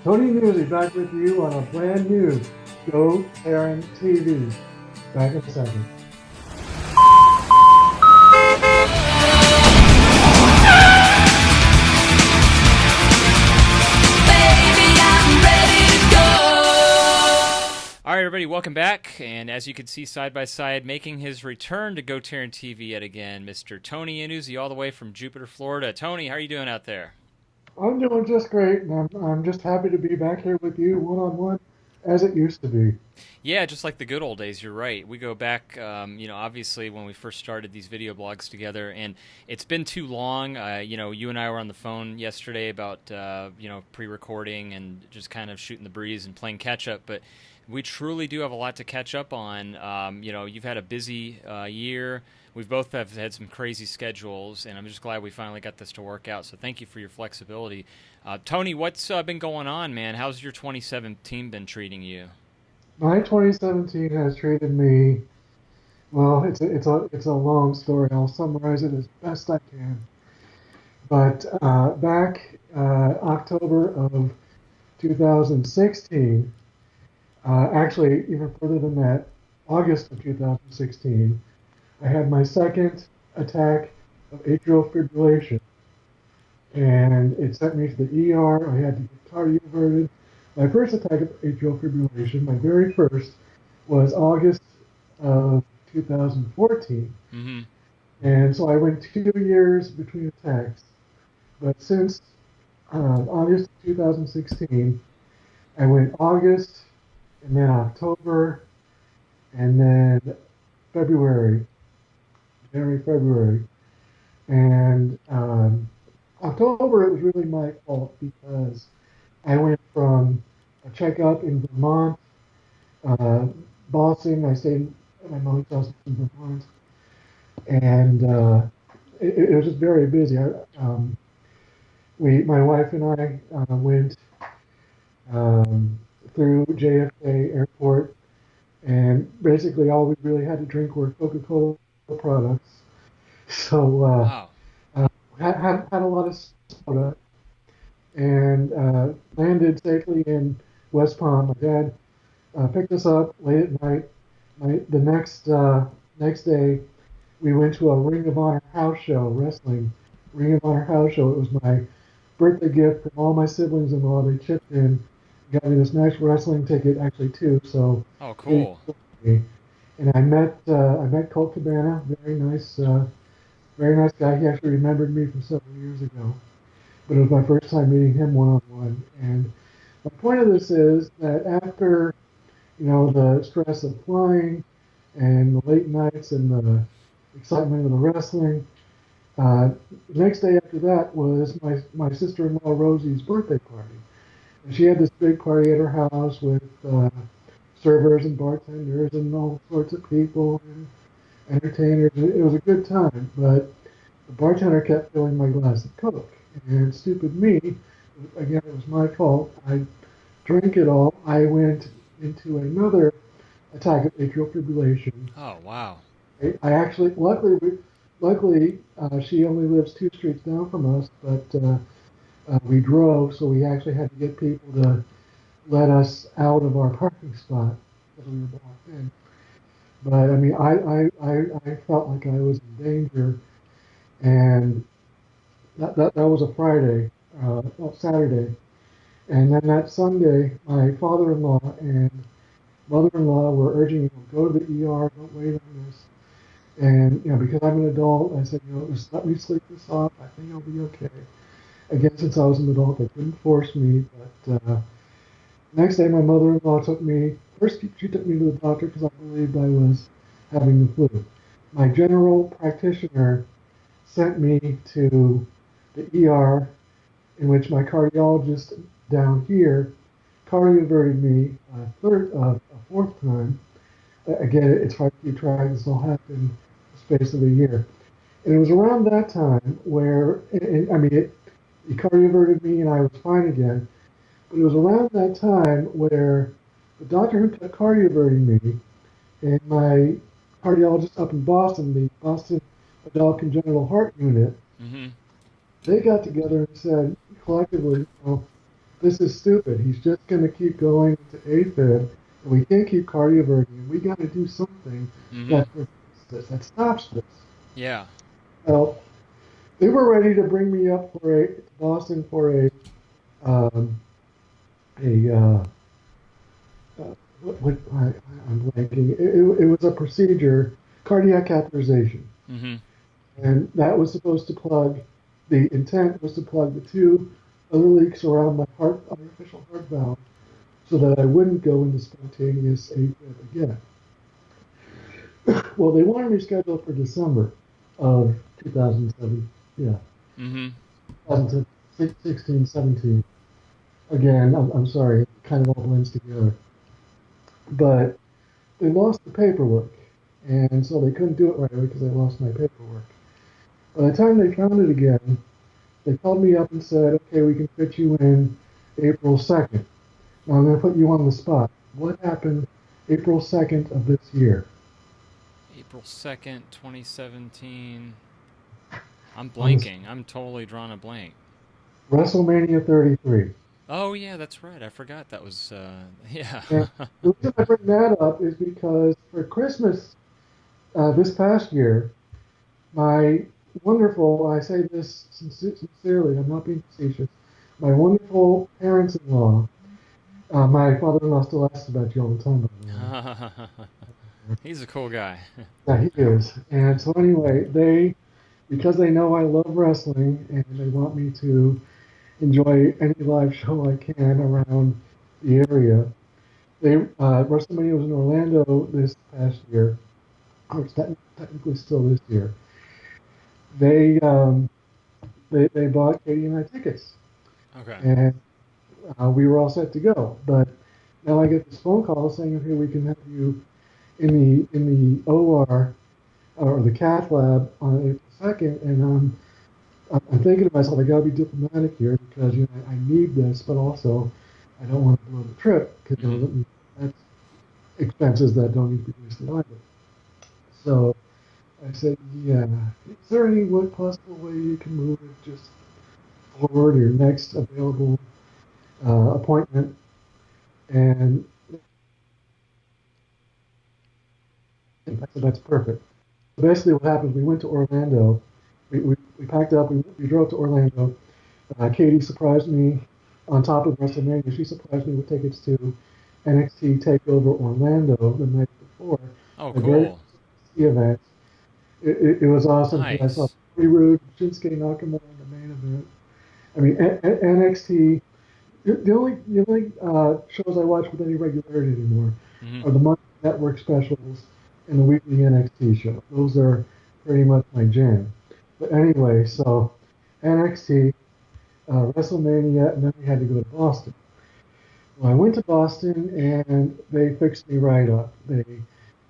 Tony Yannuzzi back with you on a brand new GoTarryn TV. Back in a second. All right, everybody, welcome back. And as you can see side by side, making his return to GoTarryn TV yet again, Mr. Tony Yannuzzi, all the way from Jupiter, Florida. Tony, how are you doing out there? I'm doing just great, and I'm just happy to be back here with you one-on-one as it used to be. Yeah, just like the good old days, you're right. We go back, obviously when we first started these video blogs together, and it's been too long. You and I were on the phone yesterday about, pre-recording and just kind of shooting the breeze and playing catch-up, but we truly do have a lot to catch up on. You've had a busy year. We've both have had some crazy schedules, and I'm just glad we finally got this to work out, so thank you for your flexibility. Tony, what's been going on, man? How's your 2017 been treating you? My 2017 has treated me well. It's a long story. I'll summarize it as best I can. But back October of 2016, actually even further than that, August of 2016, I had my second attack of atrial fibrillation, and it sent me to the ER. I had to get cardioverted. My first attack of atrial fibrillation, my very first, was August of 2014. Mm-hmm. And so I went 2 years between attacks. But since August of 2016, I went August, and then October, and then February, January, February. And October, it was really my fault because I went from a checkup in Vermont, Boston. I stayed at my mother's house in Vermont, and it was just very busy. My wife and I went through JFK Airport, and basically all we really had to drink were Coca-Cola products. So Wow. had a lot of soda, and landed safely in West Palm. My dad picked us up late at night. The next day, we went to a Ring of Honor house show, wrestling Ring of Honor house show. It was my birthday gift from all my siblings and all. They chipped in, got me this nice wrestling ticket, actually two. So Oh, cool. and I met Colt Cabana, very nice guy. He actually remembered me from several years ago. But it was my first time meeting him one-on-one. And the point of this is that after, the stress of flying and the late nights and the excitement of the wrestling, the next day after that was my sister-in-law Rosie's birthday party. And she had this big party at her house with servers and bartenders and all sorts of people and entertainers. It was a good time, but the bartender kept filling my glass of Coke. And stupid me, again, it was my fault. I drank it all. I went into another attack of atrial fibrillation. Oh, wow. I actually, luckily, she only lives 2 streets down from us, but we drove, so we actually had to get people to let us out of our parking spot because we were blocked in. But I mean, I felt like I was in danger, and that was a Friday, Saturday, and then that Sunday, my father-in-law and mother-in-law were urging me to go to the ER, don't wait on this. And because I'm an adult, I said, just let me sleep this off. I think I'll be okay. Again, since I was an adult, they couldn't force me. But next day, my mother-in-law took me. First, she took me to the doctor because I believed I was having the flu. My general practitioner sent me to the ER, in which my cardiologist down here cardioverted me a fourth time. Again, it's hard to keep track. This all happened in the space of a year. And it was around that time where, he cardioverted me and I was fine again. But it was around that time where the doctor who took cardioverting me and my cardiologist up in Boston, the Boston Adult Congenital Heart Unit, Mm-hmm. they got together and said collectively, this is stupid. He's just going to keep going to AFib, and we can't keep cardioverting. We got to do something Mm-hmm. that prevents this, that stops this. Yeah. Well, they were ready to bring me up for a Boston for um, a I'm blanking. It was a procedure, cardiac catheterization, Mm-hmm. and that was supposed to plug. The intent was to plug the two other leaks around my heart, artificial heart valve, so that I wouldn't go into spontaneous AFib again. Well, they wanted me scheduled for December of 2007. Yeah, Mm-hmm. 2016, 17. Again, I'm sorry, it kind of all blends together. But they lost the paperwork, and so they couldn't do it right away because they lost my paperwork. By the time they found it again, they called me up and said, okay, we can fit you in April 2nd. Now I'm going to put you on the spot. What happened April 2nd of this year? April 2nd, 2017. I'm On this blanking. I'm totally drawing a blank. WrestleMania 33. Oh yeah, that's right. I forgot that was yeah. And the reason I bring that up is because for Christmas this past year, my wonderful, I say this sincerely, I'm not being facetious, my wonderful parents-in-law, my father-in-law still asks about you all the time, by the way. He's a cool guy. Yeah, he is. And so anyway, because they know I love wrestling and they want me to enjoy any live show I can around the area, WrestleMania was in Orlando this past year, or it's technically still this year. They um, they bought Katie and I tickets, Okay. and we were all set to go. But now I get this phone call saying, "Okay, we can have you in the OR or the cath lab on April 2nd." And I'm thinking to myself, I got to be diplomatic here because I need this, but also I don't want to blow the trip because Mm-hmm. that's expenses that don't need to be wasted either. So I said, yeah, is there any possible way you can move it just forward your next available appointment? And I said, that's perfect. So basically, what happened, we went to Orlando. We packed up, we drove to Orlando. Katie surprised me on top of WrestleMania. She surprised me with tickets to NXT TakeOver Orlando the night before. Oh, My very cool. first NXT event. It was awesome because I saw Nice. Cody Rhodes, Shinsuke Nakamura in the main event. I mean, NXT. The only shows I watch with any regularity anymore Mm-hmm. are the Monday Network specials and the weekly NXT show. Those are pretty much my jam. But anyway, so NXT, WrestleMania, and then we had to go to Boston. Well, I went to Boston and they fixed me right up. They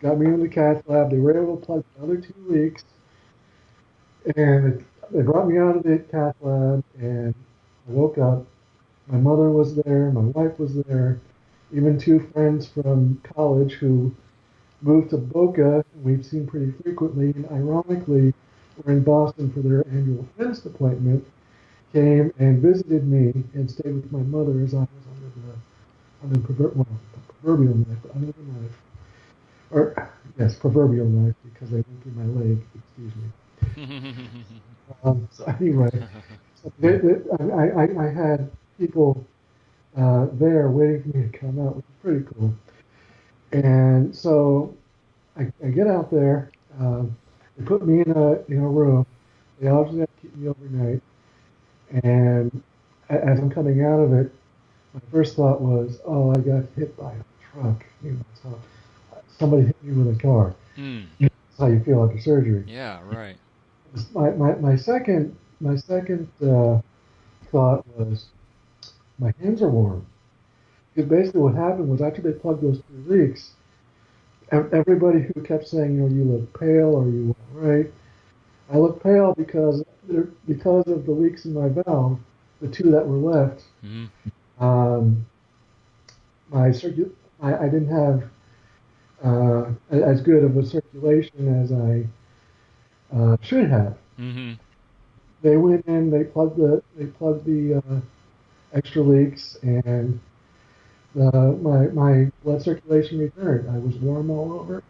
got me in the cath lab. They were able to plug the other 2 leaks, and they brought me out of the cath lab. And I woke up. My mother was there. My wife was there. Even two friends from college who moved to Boca, we've seen pretty frequently, and ironically, were in Boston for their annual dentist appointment, came and visited me and stayed with my mother as I was proverbial knife, but under the knife. Or, yes, proverbial knife, because they went through my leg, excuse me. So anyway, so I had people there waiting for me to come out, which is pretty cool. And so I get out there. They put me in a room. They obviously have to keep me overnight. And as I'm coming out of it, my first thought was, "Oh, I got hit by a truck." So somebody hit me with a car. Mm. That's how you feel after surgery. Yeah, right. My second thought was, my hands are warm. Because basically what happened was after they plugged those 2 leaks, everybody who kept saying, you look pale or you look right, I look pale because of the leaks in my valve, the two that were left. Mm-hmm. Um, my circu- I didn't have as good of a circulation as I should have. Mm-hmm. They went in, they plugged the extra leaks, and my blood circulation returned. I was warm all over.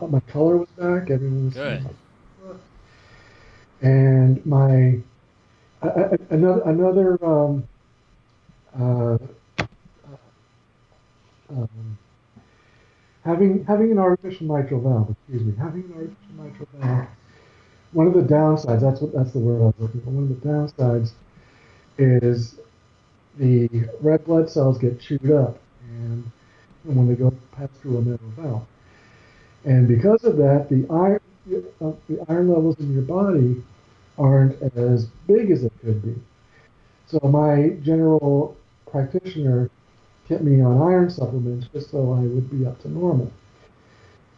My color was back. Everything was Good. and my another uh, um, having an artificial mitral valve. Excuse me, having an artificial mitral valve. One of the downsides. That's the word I was looking for. One of the downsides is the red blood cells get chewed up, and when they go pass through a metal valve. And because of that, the iron levels in your body aren't as big as it could be. So my general practitioner kept me on iron supplements just so I would be up to normal.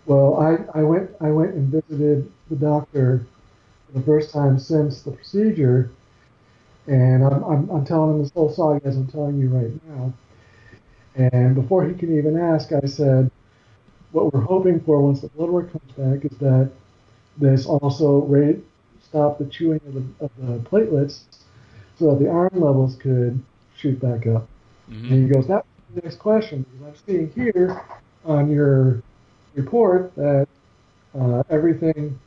Well, I went and visited the doctor for the first time since the procedure, and I'm telling him this whole saga as I'm telling you right now. And before he can even ask, I said, what we're hoping for once the blood work comes back is that this also stop the chewing of the platelets so that the iron levels could shoot back up. Mm-hmm. And he goes, that's the next question, because I'm seeing here on your report that everything,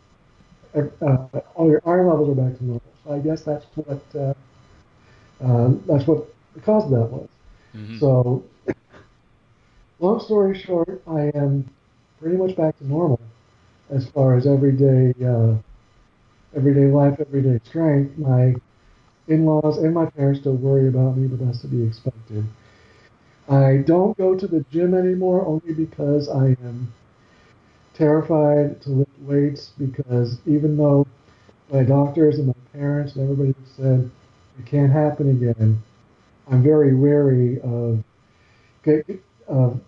all your iron levels are back to normal. So I guess that's what the cause of that was. Mm-hmm. So, long story short, I am pretty much back to normal as far as everyday life, everyday strength. My in-laws and my parents still worry about me, but that's to be expected. I don't go to the gym anymore only because I am terrified to lift weights because even though my doctors and my parents and everybody have said it can't happen again, I'm very wary of, of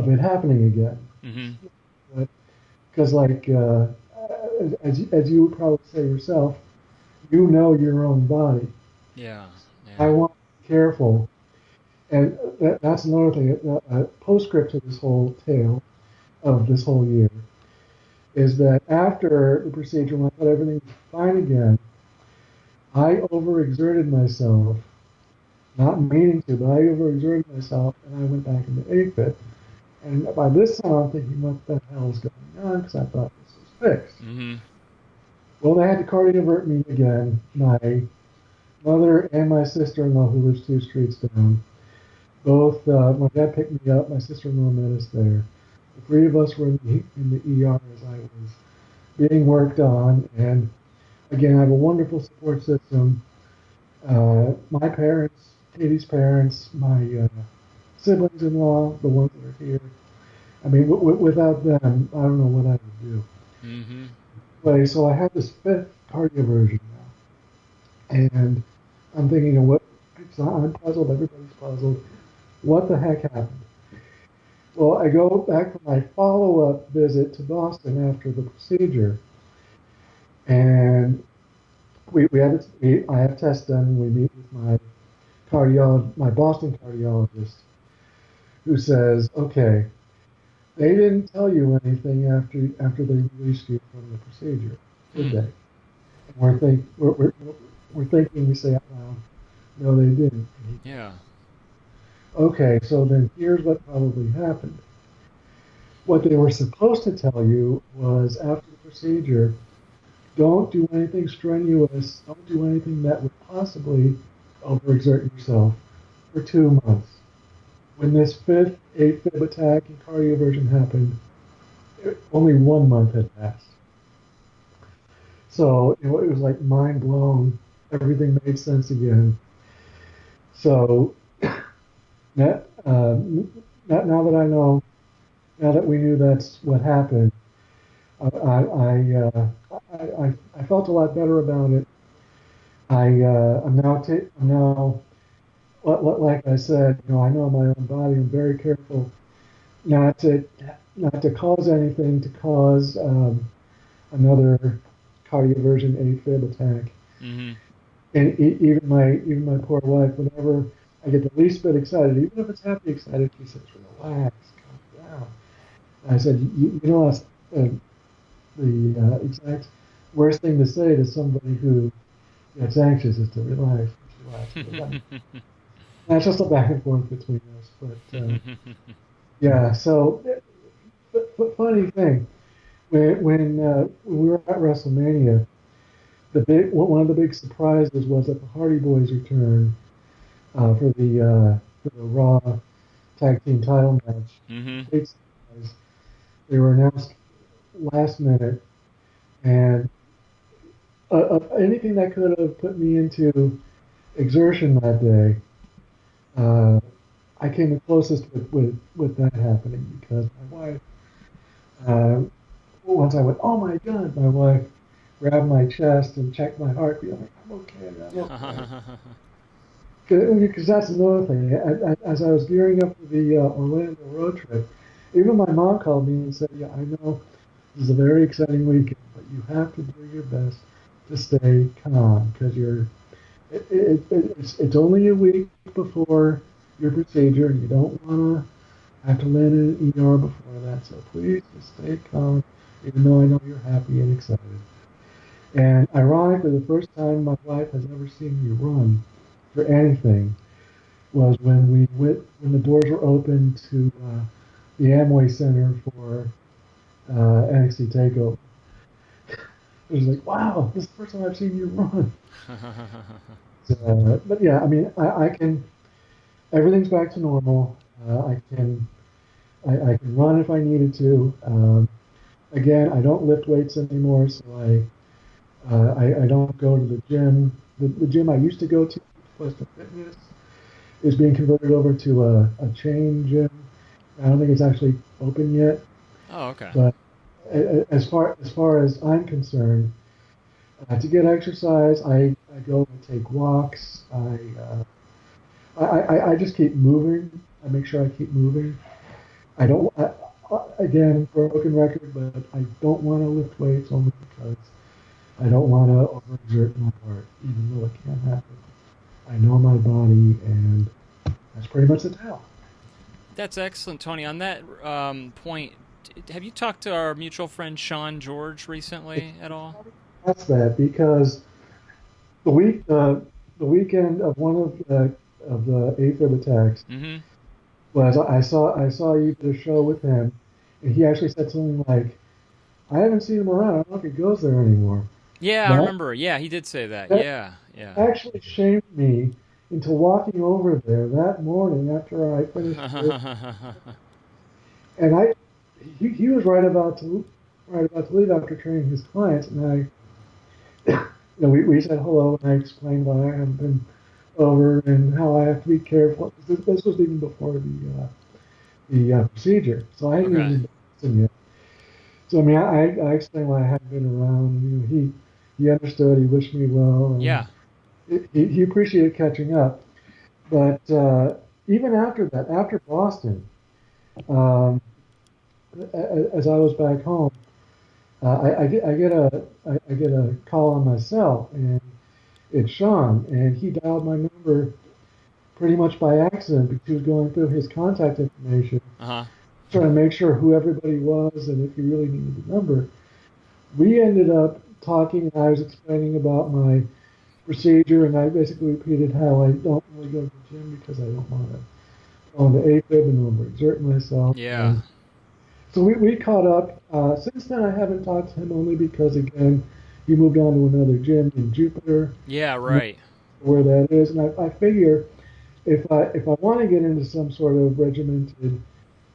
it happening again. Mm-hmm. Because, like, as you would probably say yourself, you know your own body. Yeah. I Yeah. want to be careful. And that's another thing. Postscript to this whole tale of this whole year is that after the procedure, when I thought everything was fine again, I overexerted myself, not meaning to, but I overexerted myself, and I went back into AFib. And by this time, I'm thinking, what the hell is going on? Because I thought this was fixed. Mm-hmm. Well, they had to cardiovert me again. My mother and my sister-in-law, who lives 2 streets down, both. My dad picked me up. My sister-in-law met us there. The three of us were in the ER as I was being worked on. And again, I have a wonderful support system. My parents, Katie's parents, my siblings-in-law, the ones that are here. I mean, without them, I don't know what I would do. Mm-hmm. Anyway, so I have this fifth cardioversion now, and I'm thinking of what. I'm puzzled. Everybody's puzzled. What the heck happened? Well, I go back for my follow-up visit to Boston after the procedure, and I have tests done. We meet with my Boston cardiologist, who says, okay, they didn't tell you anything after they released you from the procedure, did Hmm. they? And we're thinking, we say out loud, no, they didn't. Yeah. Okay, so then here's what probably happened. What they were supposed to tell you was after the procedure, don't do anything strenuous, don't do anything that would possibly overexert yourself for 2 months. When this fifth AFib attack and cardioversion happened, only 1 month had passed. So it was like mind blown. Everything made sense again. So that, now that I know, now that we knew that's what happened, I I felt a lot better about it. I'm now like I said, I know my own body. I'm very careful not to not to cause anything to cause another cardioversion AFib attack. Mm-hmm. And even my poor wife, whenever I get the least bit excited, even if it's happy excited, she says, "Relax, calm down." I said, "You know, that's the exact worst thing to say to somebody who gets anxious is to relax." actually. That's just a back and forth between us. But yeah, so but funny thing, when we were at WrestleMania, one of the big surprises was that the Hardy Boys returned for the Raw Tag Team Title match. Hmm. Big surprise. They were announced last minute, and anything that could have put me into exertion that day, uh, I came the closest with that happening because my wife, uh, once I went, oh my God, my wife grabbed my chest and checked my heartbeat. I'm like, I'm okay, I'm okay. Because that's another thing. As I was gearing up for the Orlando road trip, even my mom called me and said, yeah, I know this is a very exciting weekend, but you have to do your best to stay calm because it's only a week before your procedure and you don't want to have to land in an ER before that. So please just stay calm, even though I know you're happy and excited. And ironically, the first time my wife has ever seen me run for anything was when the doors were open to the Amway Center for NXT Takeover. It was like, wow, this is the first time I've seen you run. But yeah, I mean, I can. Everything's back to normal. I can run if I needed to. Again, I don't lift weights anymore, so I don't go to the gym. The gym I used to go to, Western Fitness, is being converted over to a chain gym. I don't think it's actually open yet. Oh, okay. But as far as I'm concerned, to get exercise, I go and take walks. I just keep moving. I make sure I keep moving. I don't. Again, broken record, but I don't want to lift weights only because I don't want to overexert my heart, even though it can happen. I know my body, and that's pretty much the tell. That's excellent, Tony. On that point, have you talked to our mutual friend Sean George recently at all? That's that because the week, uh, the weekend of one of the AFib attacks Mm-hmm. was I saw you did a show with him, and he actually said something like, "I haven't seen him around. I don't know if he goes there anymore." Yeah, I That remember. Yeah, he did say that. that Yeah, yeah. actually shamed me into walking over there that morning after I finished work, and he was right about to leave after training his clients, and we said hello, and I explained why I haven't been over and how I have to be careful. This was even before the procedure, so I hadn't even Okay. been to Boston yet. So I mean, I explained why I hadn't been around. He understood. He wished me well, and Yeah. he appreciated catching up. But even after that, after Boston, um, as I was back home, I get a call on my cell, and it's Sean, and he dialed my number pretty much by accident because he was going through his contact information, Uh huh. trying to make sure who everybody was and if he really needed the number. We ended up talking, and I was explaining about my procedure, and I basically repeated how I don't really go to the gym because I don't want to go into AFib and overexert myself. Yeah. And so we caught up. Since then, I haven't talked to him only because, again, he moved on to another gym in Jupiter, Yeah. Right. where that is. And I figure if I want to get into some sort of regimented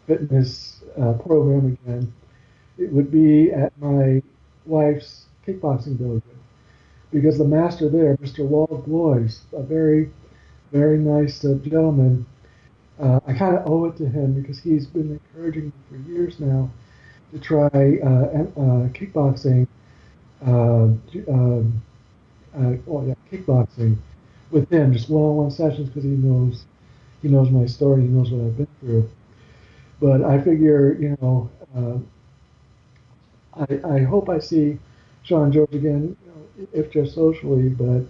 fitness program again, it would be at my wife's kickboxing dojo because the master there, Mr. Wald Blois, a very very nice gentleman. I kind of owe it to him because he's been encouraging me for years now to try kickboxing. Uh, kickboxing with him, just one-on-one sessions because he knows my story, he knows what I've been through. But I figure, I hope I see Sean George again, if just socially, but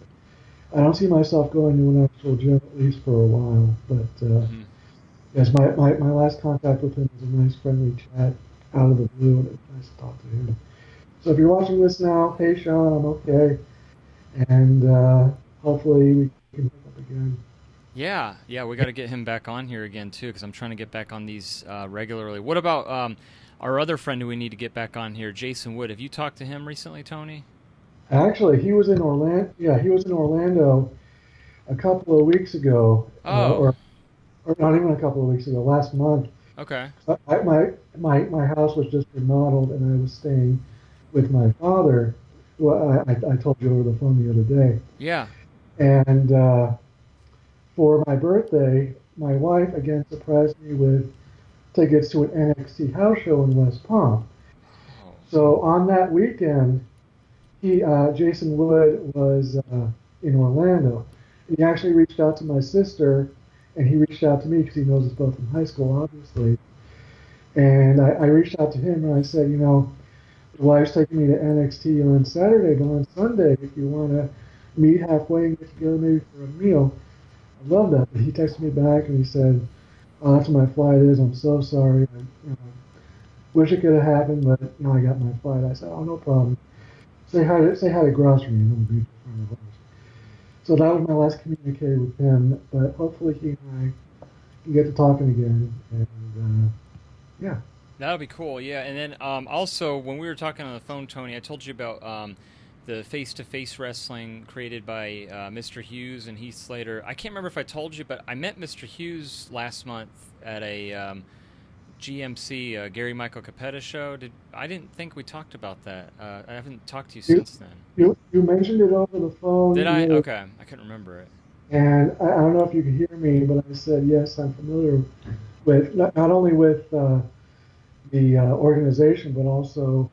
I don't see myself going to an actual gym at least for a while. But Hmm. yes, my last contact with him was a nice friendly chat out of the blue, and it was nice to talk to him. So if you're watching this now, hey Sean, I'm okay, and hopefully we can hook up again. Yeah, we got to get him back on here again too, because I'm trying to get back on these regularly. What about our other friend who we need to get back on here, Jason Wood? Have you talked to him recently, Tony? Actually, he was in Orlando. Yeah, he was in Orlando a couple of weeks ago, Oh, or not even a couple of weeks ago, last month. okay. My house was just remodeled, and I was staying with my father, who I told you over the phone the other day. Yeah. And for my birthday, my wife again surprised me with tickets to an NXT house show in West Palm. Oh, So on that weekend, Jason Wood was in Orlando. He actually reached out to my sister, and he reached out to me because he knows us both from high school, obviously. And I reached out to him and I said, the wife's taking me to NXT on Saturday, but on Sunday, if you want to meet halfway and get together maybe for a meal, I love that. But he texted me back and he said, oh, after my flight is, I'm so sorry. Wish it could have happened, but I got my flight. I said, oh, no problem. Say hi to Gross for me, and then we'll be friends of ours. So that was my last communique with him, but hopefully he and I can get to talking again. And yeah. that would be cool. Yeah, and then also when we were talking on the phone, Tony, I told you about the face-to-face wrestling created by Mr. Hughes and Heath Slater. I can't remember if I told you, but I met Mr. Hughes last month at a GMC Gary Michael Capetta show. I didn't think we talked about that. I haven't talked to you You, since then. you mentioned it over the phone, Did I? Okay, I couldn't remember it. and I don't know if you could hear me, but I said yes, I'm familiar with not only with the organization, but also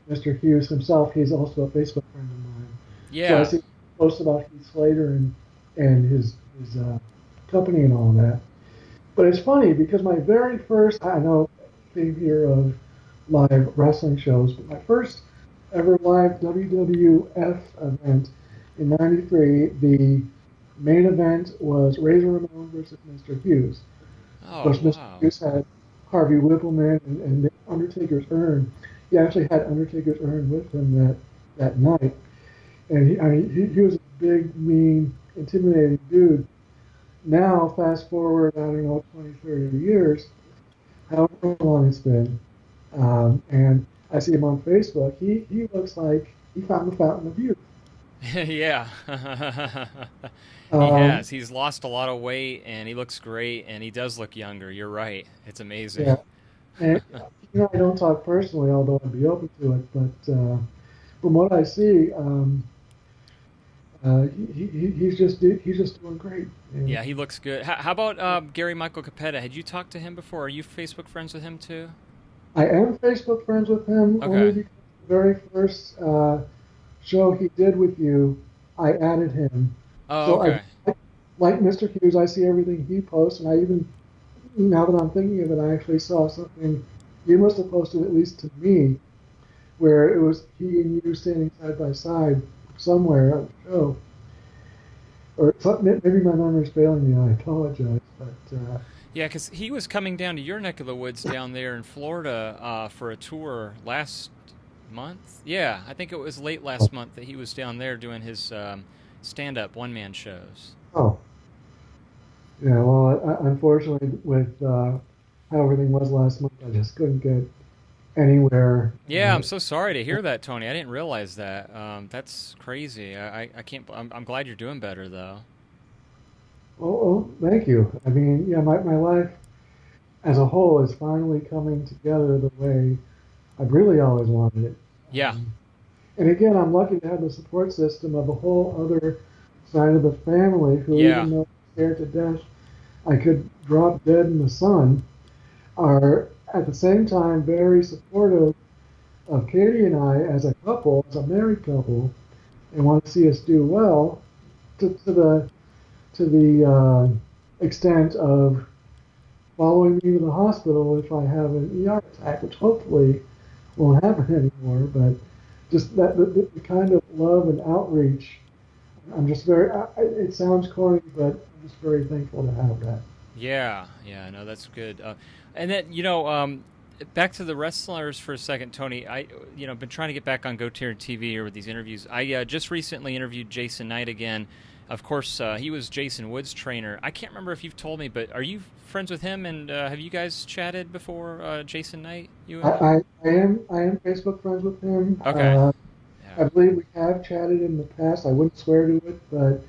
Mr. Hughes himself. He's also a Facebook friend of mine. So I Yeah. see posts about Heath Slater and his company and all that. But it's funny because my very first, I know, theme here of live wrestling shows, but my first ever live WWF event in '93, the main event was Razor Ramon versus Mr. Hughes. Of Oh, course, Mr. wow. Hughes had Harvey Whippleman and the Undertaker's urn. He actually had Undertaker's urn with him that night. And he was a big, mean, intimidating dude. Now, fast forward, I don't know, 20, 30 years, however long it's been, and I see him on Facebook. He looks like he found the fountain of youth. Yeah. He Um, has. He's lost a lot of weight and he looks great and he does look younger. You're right. It's amazing. yeah, and I don't talk personally, although I'd be open to it. But from what I see, he's just doing great. And Yeah, he looks good. How about Gary Michael Capetta? Had you talked to him before? Are you Facebook friends with him too? I am Facebook friends with him only Okay. because the very first show he did with you, I added him. Oh, So okay. like Mr. Hughes, I see everything he posts, and I even now that I'm thinking of it, I actually saw something you must have posted at least to me, where it was he and you standing side by side somewhere on the show. Or maybe my memory's failing me. I apologize, but Yeah, because he was coming down to your neck of the woods down there in Florida for a tour last month. Yeah, I think it was late last month that he was down there doing his stand-up one-man shows. oh yeah. Well, unfortunately, with how everything was last month, I just couldn't get anywhere. Yeah, I'm so sorry to hear that, Tony. I didn't realize that. That's crazy. I can't. I'm glad you're doing better though. Thank you. I mean, yeah, my life as a whole is finally coming together the way I've really always wanted it. Yeah. And again, I'm lucky to have the support system of a whole other side of the family who, Yeah. even though I'm scared to death, I could drop dead in the sun, are at the same time very supportive of Katie and I as a couple, as a married couple, and want to see us do well to the extent of following me to the hospital if I have an ER attack, which hopefully won't happen anymore. But just the kind of love and outreach, I'm just very. It sounds corny, but I'm just very thankful to have that. Yeah. Yeah. No, that's good. And then back to the wrestlers for a second, Tony. I been trying to get back on GoTarryn TV here with these interviews. I just recently interviewed Jason Knight again, Of course, he was Jason Wood's trainer. I can't remember if you've told me, but are you friends with him? And have you guys chatted before, Jason Knight? You I, and him? I am Facebook friends with him. Okay. Yeah. I believe we have chatted in the past. I wouldn't swear to it, but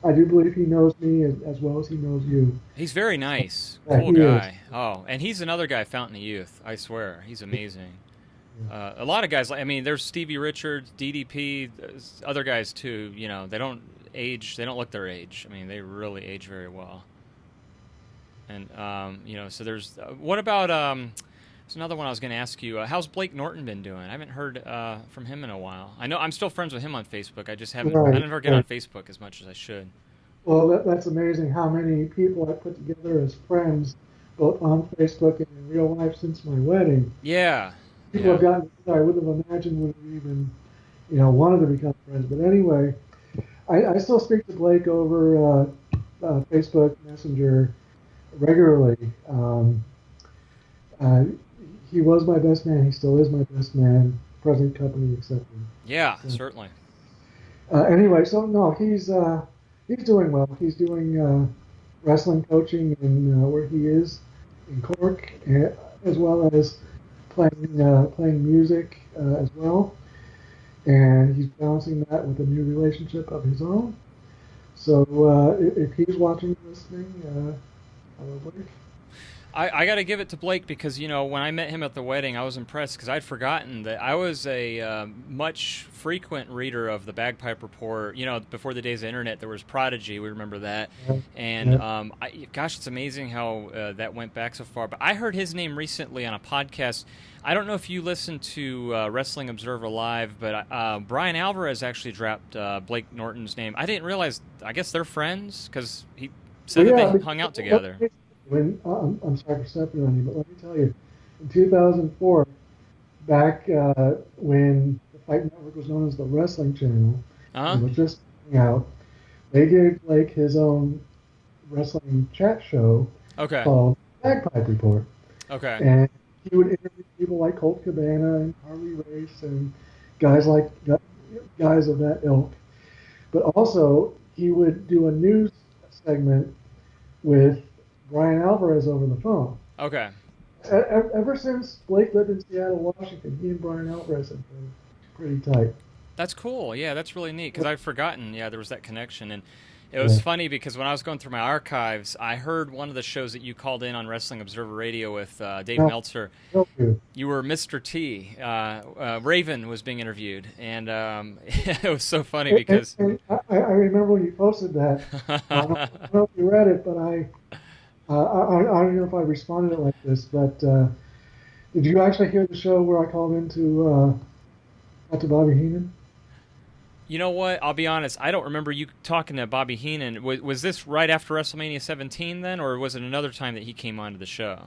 I do believe he knows me as well as he knows you. He's very nice, Yeah, cool he is. guy. Oh, and he's another guy, Fountain of Youth. I swear, he's amazing. Yeah. A lot of guys, I mean, there's Stevie Richards, DDP, other guys too. They don't age. They don't look their age. I mean, they really age very well. And so there's. What about? There's another one I was going to ask you. How's Blake Norton been doing? I haven't heard from him in a while. I know I'm still friends with him on Facebook. I just haven't. I Right, never get on right. Facebook as much as I should. Well, that's amazing how many people I put together as friends, both on Facebook and in real life since my wedding. Yeah, People yeah. have gotten that I wouldn't have imagined would have even, wanted to become friends. But anyway, I still speak to Blake over Facebook Messenger regularly. Uh, he was my best man. He still is my best man. Present company accepted. Yeah, So, certainly. anyway, so no, he's doing well. He's doing wrestling coaching in where he is in Cork, as well as playing music as well. And he's balancing that with a new relationship of his own. So if he's watching and listening, hello, Blake. I got to give it to Blake because when I met him at the wedding, I was impressed because I'd forgotten that I was a much frequent reader of the Bagpipe Report. Before the days of the internet, there was Prodigy. We remember that, Yeah, and yeah. gosh, it's amazing how that went back so far. But I heard his name recently on a podcast. I don't know if you listen to Wrestling Observer Live, but Brian Alvarez actually dropped Blake Norton's name. I didn't realize. I guess they're friends because he Well, said that they yeah. hung out together. When I'm sorry for stepping on you, but let me tell you, in 2004, back when the Fight Network was known as the Wrestling Channel, Uh huh. and was just coming out, they gave Blake his own wrestling chat show Okay. called Bagpipe Report, Okay. and he would interview people like Colt Cabana and Harley Race and guys like guys of that ilk. But also, he would do a news segment with Brian Alvarez over the phone. Okay. Ever since Blake lived in Seattle, Washington, he and Brian Alvarez have been pretty tight. That's cool. Yeah, that's really neat because I'd forgotten. Yeah, there was that connection, and it was Yeah. funny because when I was going through my archives, I heard one of the shows that you called in on Wrestling Observer Radio with Dave Now, Meltzer. thank you. You were Mr. T. Raven was being interviewed, and it was so funny because. And I remember when you posted that. I don't know if you read it, but I don't know if I responded like this, but did you actually hear the show where I called into to Bobby Heenan? You know what? I'll be honest. I don't remember you talking to Bobby Heenan. Was this right after WrestleMania 17 then, or was it another time that he came onto the show?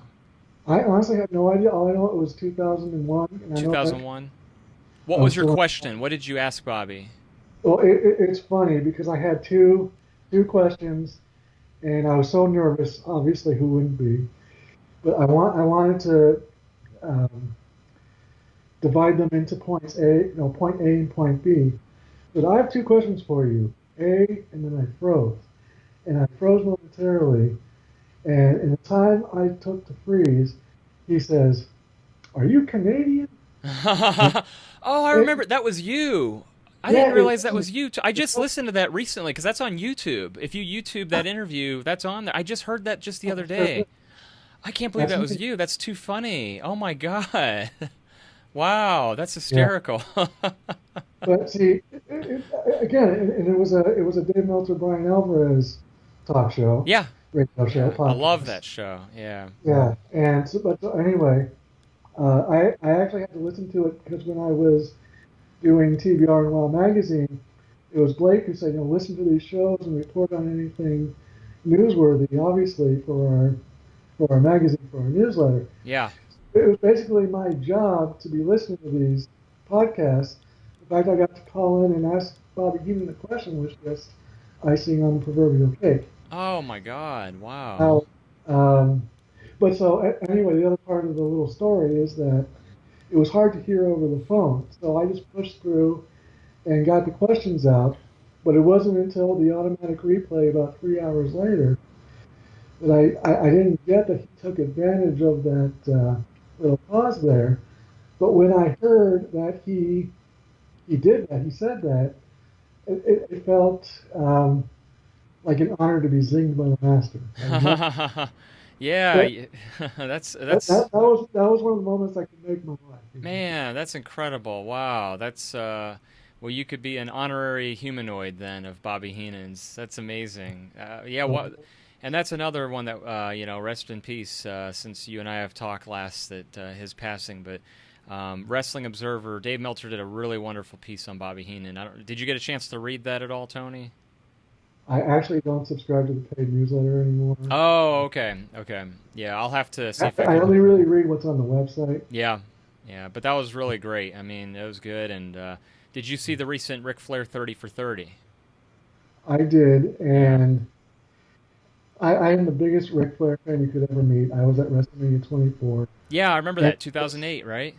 I honestly have no idea. All I know it was 2001, and I know that 2001. What I was was your still. question? What did you ask Bobby? Well, it's funny because I had two questions, and I was so nervous. Obviously, who wouldn't be? But I wanted to divide them into points point A and point B. But I have two questions for you. A, and then I froze, and I froze momentarily. And in the time I took to freeze, he says, "Are you Canadian?" Oh, I It, remember. That was you. I yeah, didn't it realize that was. was you. I It just was listened to that recently because that's on YouTube. If you YouTube that interview, that's on there. I just heard that just the other day. I can't believe that's that me. was you. That's too funny. Oh my God. Wow, that's Yeah. hysterical. But see, again, and it was a Dave Meltzer, Brian Alvarez talk show, Yeah, radio show, yeah. I love podcast. that show. Yeah. Yeah, and so anyway, I actually had to listen to it because when I was doing TBR and Raw magazine, it was Blake who said, listen to these shows and report on anything newsworthy, obviously for our magazine, for our newsletter. Yeah. It was basically my job to be listening to these podcasts. In fact, I got to call in and ask Bobby Heenan the question, was just icing on the proverbial cake. Oh my God. Wow. Now, um, but so anyway, the other part of the little story is that it was hard to hear over the phone. So I just pushed through and got the questions out. But it wasn't until the automatic replay about 3 hours later that I didn't get that he took advantage of that little pause there. But when I heard that he did that, he said that, it felt like an honor to be zinged by the master. Yeah, That, that was one of the moments I could make my life. man, that's incredible. Wow, that's well, you could be an honorary humanoid then of Bobby Heenan's. That's amazing. Yeah, So, what, and that's another one that rest in peace. Since you and I have talked last, that his passing, but. Wrestling Observer, Dave Meltzer did a really wonderful piece on Bobby Heenan. Did you get a chance to read that at all, Tony? I actually don't subscribe to the paid newsletter anymore. Oh, okay, okay. Yeah, I'll have to see if I I can. only really read what's on the website. Yeah, yeah, but that was really great. I mean, it was good. And did you see the recent Ric Flair 30 for 30? I did, Yeah. and I am the biggest Ric Flair fan you could ever meet. I was at WrestleMania 24, Yeah, I remember and, that, 2008, right?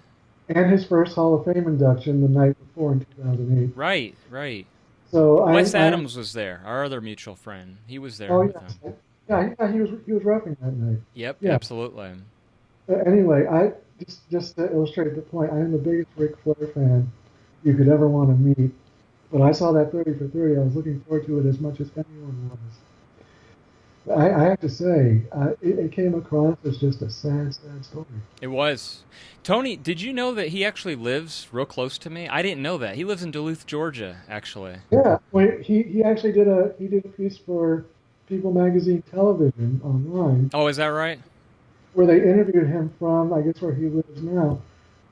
and his first Hall of Fame induction the night before in 2008. Right, right. So Wes I Adams was there, our other mutual friend. He was there oh with yes, him. yeah, he was roughing that night. Yep, Yeah. absolutely. Anyway, I just to illustrate the point, I am the biggest Ric Flair fan you could ever want to meet. When I saw that 30 for 30, I was looking forward to it as much as anyone was. I have to say, it came across as just a sad, sad story. It was. Tony, did you know that he actually lives real close to me? I didn't know that. He lives in Duluth, Georgia, actually. Yeah, well, he actually did a piece for People Magazine Television online Oh, is that right? where they interviewed him from, I guess, where he lives now.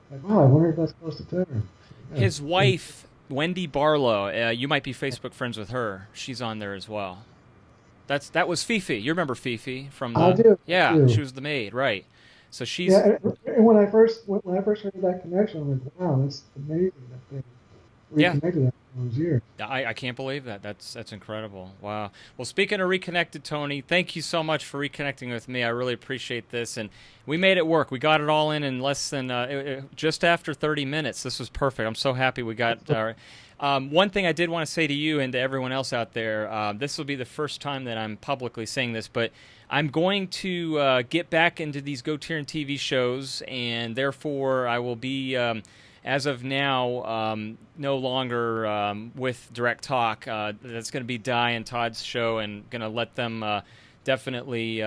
Like, wow, I wonder if that's close to Terran. Yeah. His wife, Wendy Barlow, you might be Facebook friends with her. She's on there as well. That was Fifi. You remember Fifi from I the? do, I Yeah, she do. was the maid, right? So she's. Yeah, and when I first heard that connection, I'm like, wow, that's amazing that they Yeah, reconnected after all those years. I can't believe that. That's incredible. Wow. Well, speaking of reconnected, Tony, thank you so much for reconnecting with me. I really appreciate this, and we made it work. We got it all in less than just after 30 minutes. This was perfect. I'm so happy we got our. One thing I did want to say to you and to everyone else out there, this will be the first time that I'm publicly saying this, but I'm going to get back into these GoTarryn TV shows, and therefore I will be. As of now, no longer with Direct Talk. That's going to be Di and Todd's show, and going to let them definitely,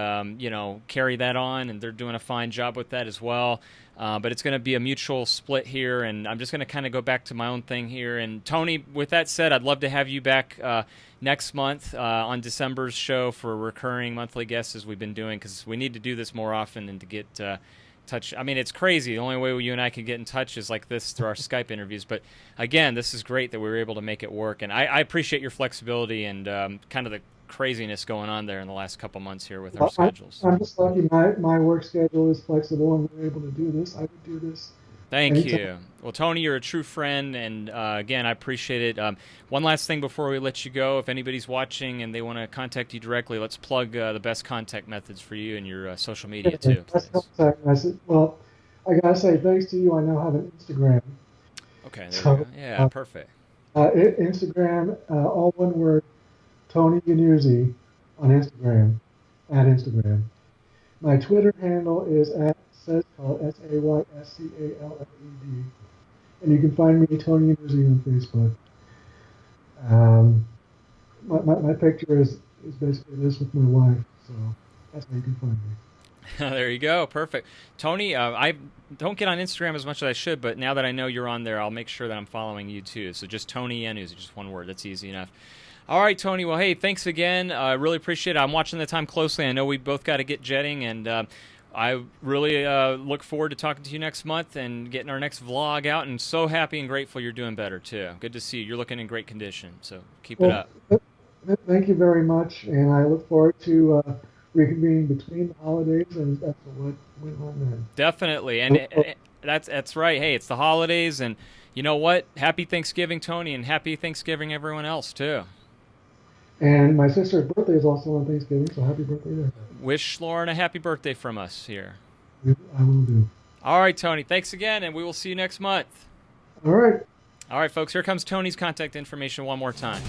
carry that on, and they're doing a fine job with that as well. But it's going to be a mutual split here, and I'm just going to kind of go back to my own thing here. And Tony, with that said, I'd love to have you back next month on December's show for recurring monthly guests as we've been doing, because we need to do this more often and to get touch. I mean, it's crazy. The only way you and I can get in touch is like this through our Skype interviews. But again, this is great that we were able to make it work, and I appreciate your flexibility and kind of the craziness going on there in the last couple months here with our schedules. I'm just lucky my work schedule is flexible and we're able to do this. I would do this Thank anytime. you. Well, Tony, you're a true friend, and again, I appreciate it. One last thing before we let you go. If anybody's watching and they want to contact you directly, let's plug the best contact methods for you and your social media too, That's please. contact message. Well, I gotta say thanks to you. I now have an Instagram. Okay, there we So go. Yeah, perfect. Instagram, all one word, Tony Yannuzzi on Instagram. At Instagram. My Twitter handle is at Sayscalled, SAYSCALLED. And you can find me, Tony Yannuzzi, on Facebook. My picture is basically this with my wife, so that's how you can find me. There you go. Perfect. Tony, I don't get on Instagram as much as I should, but now that I know you're on there, I'll make sure that I'm following you too. So just Tony Yannuzzi, just one word. That's easy enough. All right, Tony. Well, hey, thanks again. I really appreciate it. I'm watching the time closely. I know we both got to get jetting, and I really look forward to talking to you next month and getting our next vlog out. And so happy and grateful you're doing better too. Good to see you. You're looking in great condition. So keep it Well, up. thank you very much, and I look forward to reconvening between the holidays, and that's what went on then. Definitely, and that's right. Hey, it's the holidays, and you know what? Happy Thanksgiving, Tony, and happy Thanksgiving, everyone else too. And my sister's birthday is also on Thanksgiving, so happy birthday to her. Wish Lauren a happy birthday from us here. I will do. All right, Tony. Thanks again, and we will see you next month. All right. All right, folks. Here comes Tony's contact information one more time.